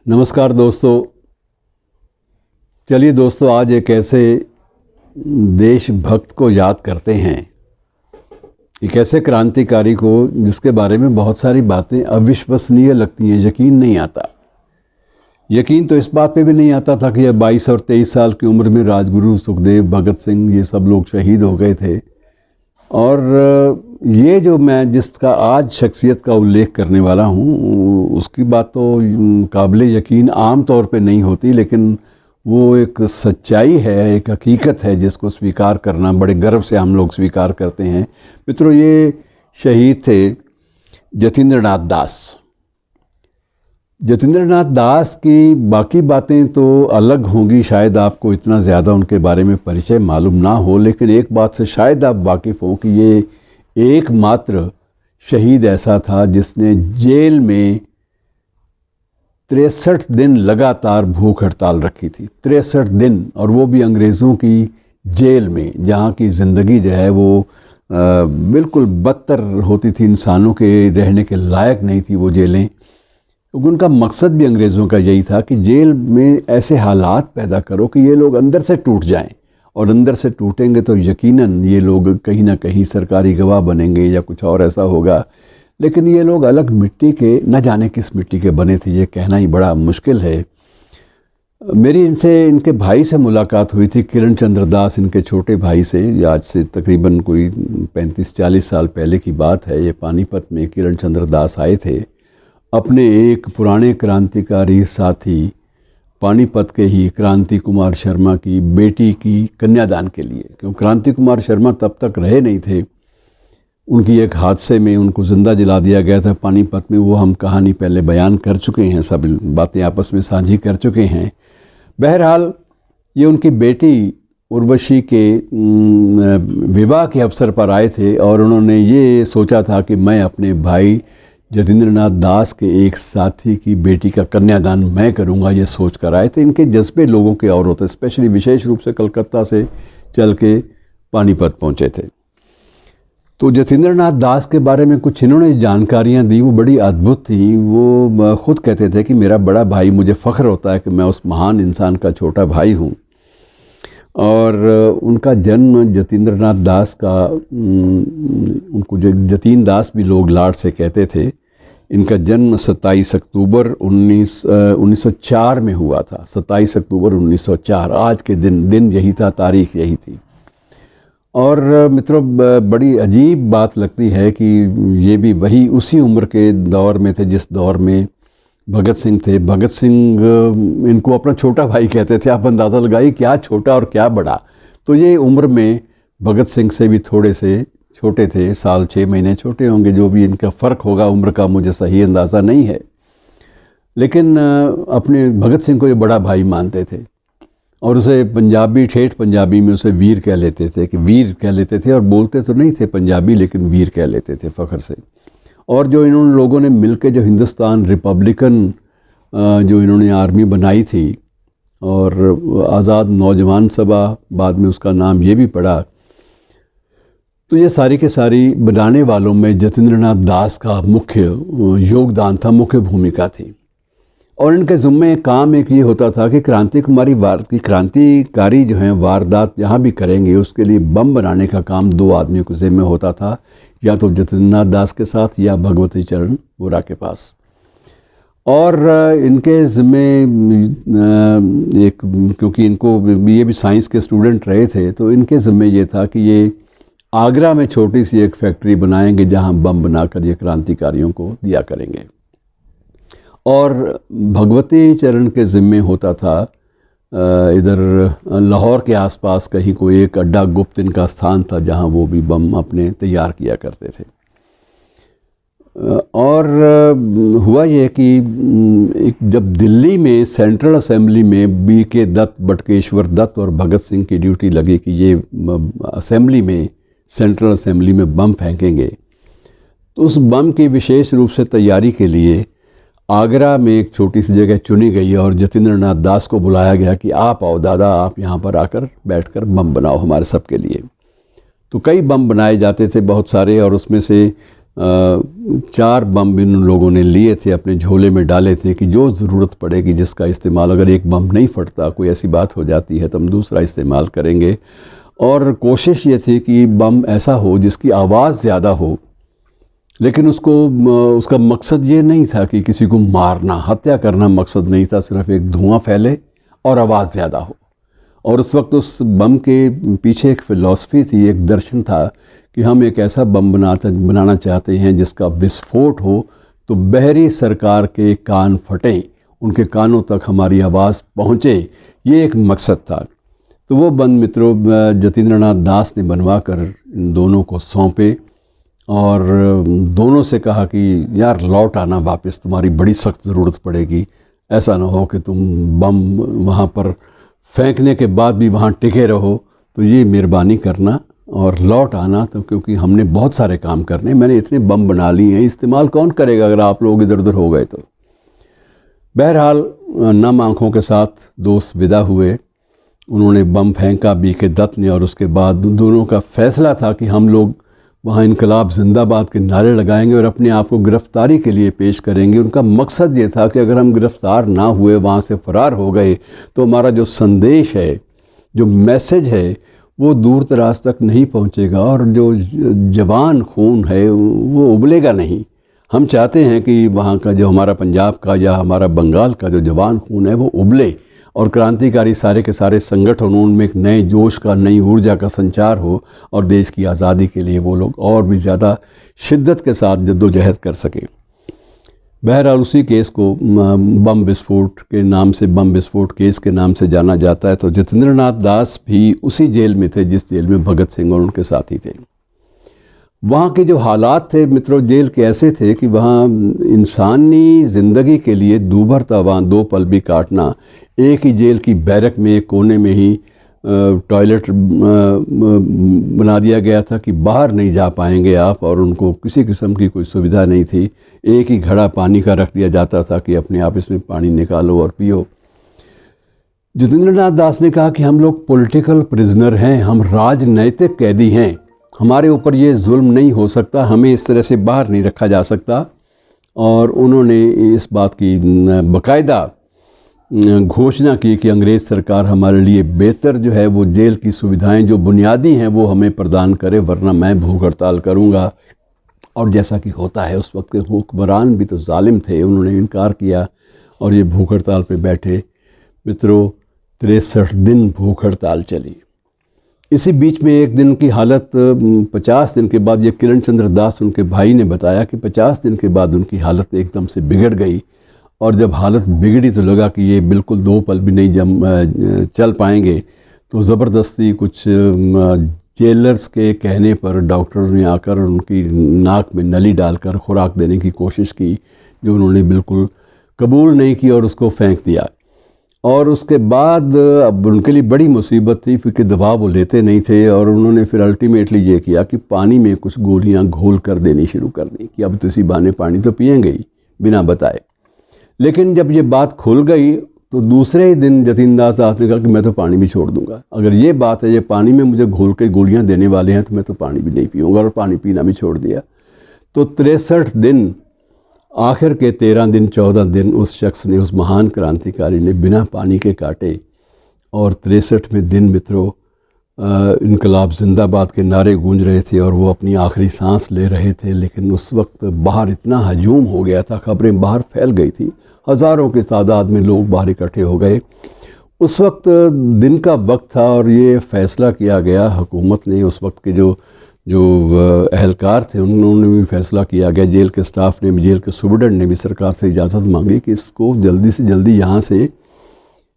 नमस्कार दोस्तों। चलिए दोस्तों, आज एक ऐसे देशभक्त को याद करते हैं, एक ऐसे क्रांतिकारी को जिसके बारे में बहुत सारी बातें अविश्वसनीय लगती हैं, यकीन नहीं आता। यकीन तो इस बात पे भी नहीं आता था कि यह 22 और 23 साल की उम्र में राजगुरु, सुखदेव, भगत सिंह, ये सब लोग शहीद हो गए थे। और ये जो मैं जिसका आज शख्सियत का उल्लेख करने वाला हूँ, उसकी बात तो काबिल यकीन आम तौर पे नहीं होती, लेकिन वो एक सच्चाई है, एक हकीकत है जिसको स्वीकार करना बड़े गर्व से हम लोग स्वीकार करते हैं। मित्रों, ये शहीद थे जतींद्र नाथ दास। जतींद्र नाथ दास की बाकी बातें तो अलग होंगी, शायद आपको इतना ज़्यादा उनके बारे में परिचय मालूम ना हो, लेकिन एक बात से शायद आप वाकिफ़ हों कि ये एकमात्र शहीद ऐसा था जिसने जेल में 63 दिन लगातार भूख हड़ताल रखी थी। 63 दिन, और वो भी अंग्रेज़ों की जेल में, जहाँ की ज़िंदगी जो है वो बिल्कुल बदतर होती थी, इंसानों के रहने के लायक नहीं थी वो जेलें। क्योंकि उनका मकसद भी अंग्रेज़ों का यही था कि जेल में ऐसे हालात पैदा करो कि ये लोग अंदर से टूट जाएं, और अंदर से टूटेंगे तो यकीनन ये लोग कहीं ना कहीं सरकारी गवाह बनेंगे या कुछ और ऐसा होगा। लेकिन ये लोग अलग मिट्टी के, न जाने किस मिट्टी के बने थे, ये कहना ही बड़ा मुश्किल है। मेरी इनके भाई से मुलाकात हुई थी, किरण चंद्र दास, इनके छोटे भाई से। आज से तकरीबन कोई 35-40 साल पहले की बात है। ये पानीपत में किरण चंद्र दास आए थे अपने एक पुराने क्रांतिकारी साथी पानीपत के ही क्रांति कुमार शर्मा की बेटी की कन्यादान के लिए। क्योंकि क्रांति कुमार शर्मा तब तक रहे नहीं थे, उनकी एक हादसे में उनको ज़िंदा जला दिया गया था पानीपत में। वो हम कहानी पहले बयान कर चुके हैं, सब बातें आपस में साझी कर चुके हैं। बहरहाल, ये उनकी बेटी उर्वशी के विवाह के अवसर पर आए थे, और उन्होंने ये सोचा था कि मैं अपने भाई जतींद्र नाथ दास के एक साथी की बेटी का कन्यादान मैं करूंगा, ये सोच कर आए थे। इनके जज्बे लोगों के और होते, स्पेशली विशेष रूप से कलकत्ता से चल के पानीपत पहुंचे थे। तो जतींद्र नाथ दास के बारे में कुछ इन्होंने जानकारियां दी, वो बड़ी अद्भुत थी। वो खुद कहते थे कि मेरा बड़ा भाई, मुझे फ़ख्र होता है कि मैं उस महान इंसान का छोटा भाई हूँ। और उनका जन्म जतींद्र नाथ दास का, उनको जतीन दास भी लोग लाड से कहते थे। इनका जन्म 27 अक्टूबर 1904 में हुआ था। 27 अक्टूबर 1904, आज के दिन यही था, तारीख यही थी। और मित्रों, बड़ी अजीब बात लगती है कि ये भी वही उसी उम्र के दौर में थे जिस दौर में भगत सिंह थे। भगत सिंह इनको अपना छोटा भाई कहते थे। आप अंदाज़ा लगाइए क्या छोटा और क्या बड़ा। तो ये उम्र में भगत सिंह से भी थोड़े से छोटे थे, साल 6 महीने छोटे होंगे। जो भी इनका फ़र्क होगा उम्र का, मुझे सही अंदाज़ा नहीं है, लेकिन अपने भगत सिंह को ये बड़ा भाई मानते थे, और उसे पंजाबी, ठेठ पंजाबी में उसे वीर कह लेते थे, कि वीर कह लेते थे। और बोलते तो नहीं थे पंजाबी, लेकिन वीर कह लेते थे फ़ख्र से। और जो इन्होंने लोगों ने मिलकर जो हिंदुस्तान रिपब्लिकन जो इन्होंने आर्मी बनाई थी, और आज़ाद नौजवान सभा, बाद में उसका नाम ये भी पड़ा, तो ये सारी के सारी बनाने वालों में जतींद्र नाथ दास का मुख्य योगदान था, मुख्य भूमिका थी। और इनके ज़िम्मे काम एक ये होता था कि क्रांतिकारी जो हैं वारदात जहाँ भी करेंगे, उसके लिए बम बनाने का काम 2 आदमियों के ज़िम्मे होता था, या तो जतींद्र नाथ दास के साथ या भगवती चरण वोरा के पास। और इनके ज़िम्मे एक, क्योंकि इनको ये भी साइंस के स्टूडेंट रहे थे, तो इनके ज़िम्मे ये था कि ये आगरा में छोटी सी एक फैक्ट्री बनाएंगे जहाँ बम बनाकर ये क्रांतिकारियों को दिया करेंगे। और भगवती चरण के ज़िम्मे होता था इधर लाहौर के आसपास कहीं कोई एक अड्डा गुप्त इनका स्थान था, जहाँ वो भी बम अपने तैयार किया करते थे। और हुआ ये कि जब दिल्ली में सेंट्रल असेंबली में B.K. दत्त, बटकेश्वर दत्त और भगत सिंह की ड्यूटी लगी कि ये असेंबली में, सेंट्रल असेंबली में बम फेंकेंगे, तो उस बम की विशेष रूप से तैयारी के लिए आगरा में एक छोटी सी जगह चुनी गई, और जतींद्र नाथ दास को बुलाया गया कि आप आओ दादा, आप यहाँ पर आकर बैठकर बम बनाओ हमारे सब के लिए। तो कई बम बनाए जाते थे, बहुत सारे, और उसमें से 4 बम इन लोगों ने लिए थे, अपने झोले में डाले थे कि जो ज़रूरत पड़ेगी जिसका इस्तेमाल, अगर एक बम नहीं फटता, कोई ऐसी बात हो जाती है तो हम दूसरा इस्तेमाल करेंगे। और कोशिश ये थी कि बम ऐसा हो जिसकी आवाज़ ज़्यादा हो, लेकिन उसका मकसद ये नहीं था कि किसी को मारना, हत्या करना मकसद नहीं था, सिर्फ एक धुआं फैले और आवाज़ ज़्यादा हो। और उस वक्त उस बम के पीछे एक फ़िलॉसफी थी, एक दर्शन था कि हम एक ऐसा बम बनाना चाहते हैं जिसका विस्फोट हो तो बहरी सरकार के कान फटें, उनके कानों तक हमारी आवाज़ पहुँचे, ये एक मकसद था। तो वो बम मित्रों जतींद्र नाथ दास ने बनवा कर इन दोनों को सौंपे और दोनों से कहा कि यार लौट आना वापस, तुम्हारी बड़ी सख्त ज़रूरत पड़ेगी, ऐसा ना हो कि तुम बम वहाँ पर फेंकने के बाद भी वहाँ टिके रहो, तो ये मेहरबानी करना और लौट आना, तो क्योंकि हमने बहुत सारे काम करने, मैंने इतने बम बना लिए हैं, इस्तेमाल कौन करेगा अगर आप लोग इधर उधर हो गए तो। बहरहाल नम आँखों के साथ दोस्त विदा हुए, उन्होंने बम फेंका बीके दत्त ने, और उसके बाद दोनों का फैसला था कि हम लोग वहाँ इनकलाब जिंदाबाद के नारे लगाएंगे और अपने आप को गिरफ़्तारी के लिए पेश करेंगे। उनका मकसद ये था कि अगर हम गिरफ़्तार ना हुए, वहाँ से फ़रार हो गए, तो हमारा जो संदेश है, जो मैसेज है, वो दूर दराज तक नहीं पहुँचेगा और जो जवान खून है वो उबलेगा नहीं। हम चाहते हैं कि वहाँ का जो हमारा पंजाब का या हमारा बंगाल का जो जवान खून है वो उबले और क्रांतिकारी सारे के सारे संगठन, उनमें एक नए जोश का, नई ऊर्जा का संचार हो और देश की आज़ादी के लिए वो लोग और भी ज़्यादा शिद्दत के साथ जद्दोजहद कर सकें। बहरहाल उसी केस को बम विस्फोट के नाम से, बम विस्फोट केस के नाम से जाना जाता है। तो जतींद्र नाथ दास भी उसी जेल में थे जिस जेल में भगत सिंह और उनके साथी थे। वहाँ के जो हालात थे मित्रों जेल के ऐसे थे कि वहाँ इंसानी ज़िंदगी के लिए दूभर था वहाँ 2 पल भी काटना। एक ही जेल की बैरक में एक कोने में ही टॉयलेट बना दिया गया था कि बाहर नहीं जा पाएंगे आप, और उनको किसी किस्म की कोई सुविधा नहीं थी। एक ही घड़ा पानी का रख दिया जाता था कि अपने आप इसमें पानी निकालो और पियो। जतींद्र नाथ दास ने कहा कि हम लोग पॉलिटिकल प्रिजनर हैं, हम राजनैतिक कैदी हैं, हमारे ऊपर ये जुल्म नहीं हो सकता, हमें इस तरह से बाहर नहीं रखा जा सकता। और उन्होंने इस बात की बाकायदा घोषणा की कि अंग्रेज़ सरकार हमारे लिए बेहतर जो है वो जेल की सुविधाएं जो बुनियादी हैं वो हमें प्रदान करे, वरना मैं भूख हड़ताल करूँगा। और जैसा कि होता है, उस वक्त के हुक्मरान भी तो जालिम थे, उन्होंने इनकार किया और ये भूख हड़ताल पे बैठे। मित्रों 63 दिन भूख हड़ताल चली। इसी बीच में एक दिन की हालत 50 दिन के बाद, ये किरण चंद्र दास उनके भाई ने बताया कि 50 दिन के बाद उनकी हालत एकदम से बिगड़ गई। और जब हालत बिगड़ी तो लगा कि ये बिल्कुल 2 पल भी नहीं चल पाएंगे, तो ज़बरदस्ती कुछ जेलर्स के कहने पर डॉक्टर ने आकर उनकी नाक में नली डालकर खुराक देने की कोशिश की, जो उन्होंने बिल्कुल कबूल नहीं की और उसको फेंक दिया। और उसके बाद अब उनके लिए बड़ी मुसीबत थी, क्योंकि दवा वो लेते नहीं थे, और उन्होंने फिर अल्टीमेटली ये किया कि पानी में कुछ गोलियां घोल कर देनी शुरू कर दी कि अब तो इसी बहाने पानी तो पिएंगे ही बिना बताए। लेकिन जब ये बात खुल गई तो दूसरे ही दिन जतींद्र दास ने कहा कि मैं तो पानी भी छोड़ दूंगा, अगर ये बात है, ये पानी में मुझे घोल के गोलियां देने वाले हैं, तो मैं तो पानी भी नहीं पीऊँगा, और पानी पीना भी छोड़ दिया। तो 63 दिन, आखिर के 13 दिन 14 दिन उस शख्स ने, उस महान क्रांतिकारी ने बिना पानी के काटे। और 63वें दिन मित्रों इनकलाब जिंदाबाद के नारे गूंज रहे थे और वो अपनी आखिरी सांस ले रहे थे। लेकिन उस वक्त बाहर इतना हजूम हो गया था, खबरें बाहर फैल गई थी, हज़ारों की तादाद में लोग बाहर इकट्ठे हो गए। उस वक्त दिन का वक्त था और ये फ़ैसला किया गया, हुकूमत ने, उस वक्त के जो अहलकार थे उन्होंने भी फ़ैसला किया गया, जेल के स्टाफ ने भी, जेल के सुबर्डेंट ने भी सरकार से इजाज़त मांगी कि इसको जल्दी से जल्दी यहाँ से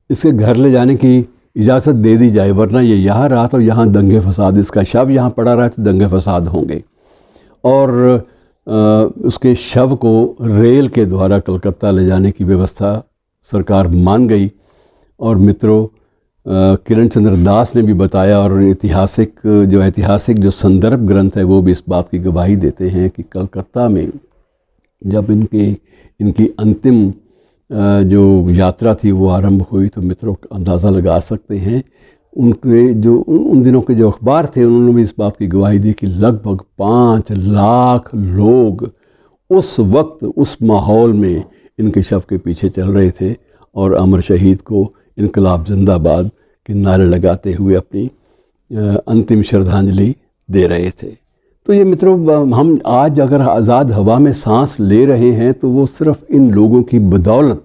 इसके घर ले जाने की इजाज़त दे दी जाए, वरना ये यहाँ रहा तो यहाँ दंगे फसाद, इसका शव यहाँ पड़ा रहा तो दंगे फसाद होंगे। और उसके शव को रेल के द्वारा कलकत्ता ले जाने की व्यवस्था सरकार मान गई। और मित्रों किरण चंद्र दास ने भी बताया, और ऐतिहासिक जो संदर्भ ग्रंथ है वो भी इस बात की गवाही देते हैं कि कलकत्ता में जब इनकी अंतिम जो यात्रा थी वो आरंभ हुई, तो मित्रों अंदाज़ा लगा सकते हैं उनके जो उन दिनों के जो अखबार थे उन्होंने भी इस बात की गवाही दी कि लगभग 5 लाख लोग उस वक्त उस माहौल में इनके शव के पीछे चल रहे थे और अमर शहीद को इनकलाब जिंदाबाद के नारे लगाते हुए अपनी अंतिम श्रद्धांजलि दे रहे थे। तो ये मित्रों, हम आज अगर आज़ाद हवा में सांस ले रहे हैं तो वो सिर्फ़ इन लोगों की बदौलत,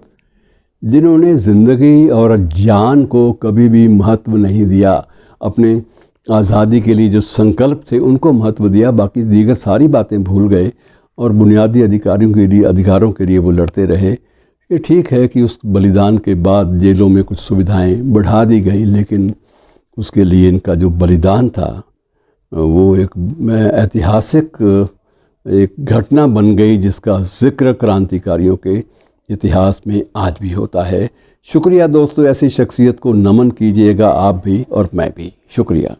जिन्होंने ज़िंदगी और जान को कभी भी महत्व नहीं दिया, अपने आज़ादी के लिए जो संकल्प थे उनको महत्व दिया, बाकी दीगर सारी बातें भूल गए और बुनियादी अधिकारों के लिए वो लड़ते रहे। ये ठीक है कि उस बलिदान के बाद जेलों में कुछ सुविधाएं बढ़ा दी गई, लेकिन उसके लिए इनका जो बलिदान था वो एक ऐतिहासिक एक घटना बन गई, जिसका जिक्र क्रांतिकारियों के इतिहास में आज भी होता है। शुक्रिया दोस्तों, ऐसी शख्सियत को नमन कीजिएगा आप भी और मैं भी। शुक्रिया।